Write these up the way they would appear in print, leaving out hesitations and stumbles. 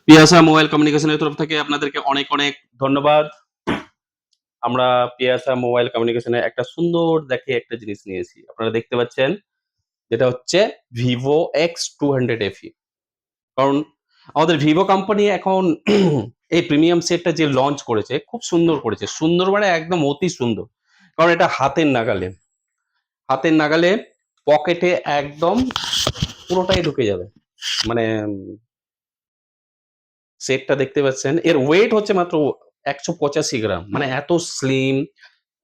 Piyasa mobile কমিউনিকেশনের তরফ থেকে আপনাদেরকে অনেক অনেক ধন্যবাদ। আমরা পিয়াসা মোবাইল কমিউনিকেশনে একটা সুন্দর দেখে একটা জিনিস নিয়েছি, আপনারা দেখতে পাচ্ছেন, যেটা হচ্ছে ভিভো X200 FE। কারণ আমাদের ভিভো কোম্পানি এখন এই প্রিমিয়াম সেটটা যে লঞ্চ করেছে খুব সুন্দর করেছে, সুন্দর মানে একদম অতি সুন্দর। কারণ এটা হাতের নাগালে, হাতের নাগালে, পকেটে একদম পুরোটাই ঢুকে যাবে। মানে সেটটা দেখতে পাচ্ছেন, এর ওয়েট হচ্ছে মাত্র 185 গ্রাম, মানে এত স্লিম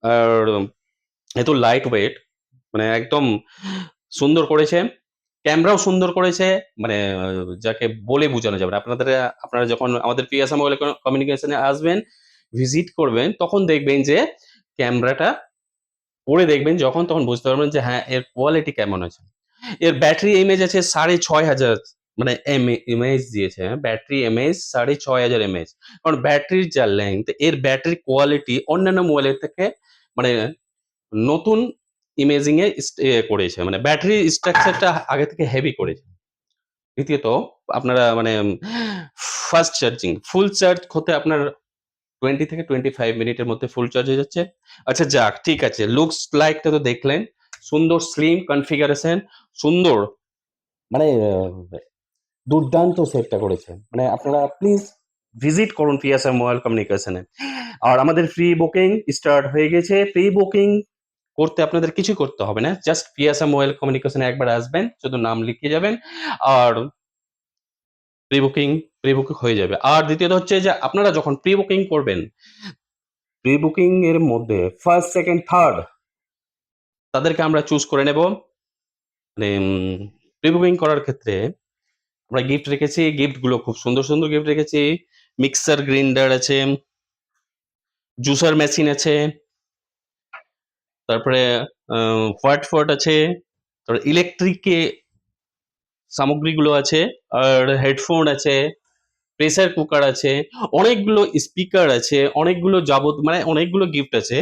আর এত লাইট ওয়েট, মানে একদম সুন্দর করেছে। ক্যামেরাও সুন্দর করেছে, মানে যাকে বলে বোঝানো যাবে না। আপনারা যখন আমাদের পিএসএ মোবাইল কমিউনিকেশনে আসবেন, ভিজিট করবেন, তখন দেখবেন যে ক্যামেরাটা পরে দেখবেন, যখন তখন বুঝতে পারবেন যে হ্যাঁ, এর কোয়ালিটি কেমন আছে। এর ব্যাটারি এমএএইচ আছে 6500, মানে এমএএইচ দিয়েছে, হ্যাঁ, ব্যাটারি এমএএইচ 6500 এমএএইচ। কারণ ব্যাটারির যা লেন্থ, এর ব্যাটারি কোয়ালিটি অন্যান্য মোবাইলের থেকে মানে নতুন ইমেজিং এ করেছে, মানে ব্যাটারি স্ট্রাকচারটা আগে থেকে হেভি করেছে। দ্বিতীয়ত আপনারা মানে ফাস্ট চার্জিং, ফুল চার্জ হতে আপনার 20 থেকে 25 মিনিটের মধ্যে ফুল চার্জ হয়ে যাচ্ছে। আচ্ছা যাক, ঠিক আছে, লুকস লাইকটা তো দেখলেন, সুন্দর স্লিম কনফিগারেশন, সুন্দর, মানে দুর্দান্ত সেটটা করেছে। মানে আপনারা প্লিজ ভিজিট করুন পিএসআর মোবাইল কমিউনিকেশনে। আর আমাদের ফ্রি বুকিং স্টার্ট হয়ে গেছে। ফ্রি বুকিং করতে আপনাদের কিছু করতে হবে না, জাস্ট পিএসআর মোবাইল কমিউনিকেশনে একবার আসবেন, শুধু নাম লিখে যাবেন আর প্রি বুকিং হয়ে যাবে। আর দ্বিতীয়ত হচ্ছে যে আপনারা যখন প্রি বুকিং করবেন, প্রি বুকিং এর মধ্যে ফার্স্ট, সেকেন্ড, থার্ড তাদেরকে আমরা চুজ করে নেব। মানে প্রি বুকিং করার ক্ষেত্রে আমরা গিফট রেখেছি, গিফট গুলো খুব সুন্দর সুন্দর গিফট রেখেছি। মিক্সার গ্রাইন্ডার আছে, জুসার মেশিন আছে, তারপরে হোয়াট ফট আছে, তারপরে ইলেকট্রিক সামগ্রীগুলো আছে, আর হেডফোন আছে, প্রেসার কুকার আছে, অনেকগুলো স্পিকার আছে, অনেকগুলো মানে অনেকগুলো গিফট আছে।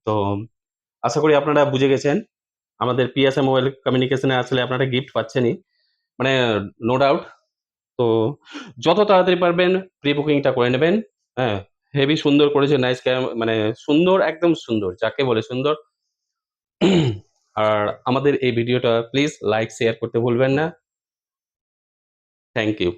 তো আশা করি আপনারা বুঝে গেছেন, আমাদের পিএসএ মোবাইল কমিউনিকেশনে আসলে আপনারা গিফট পাচ্ছেনই, মানে নো ডাউট। তো যত তাড়াতাড়ি পারবেন প্রি বুকিংটা করে নেবেন। হ্যাঁ, হেভি সুন্দর করেছে, নাইস, মানে সুন্দর, একদম সুন্দর, যাকে বলে সুন্দর। আর আমাদের এই ভিডিওটা প্লিজ লাইক শেয়ার করতে ভুলবেন না। Thank you.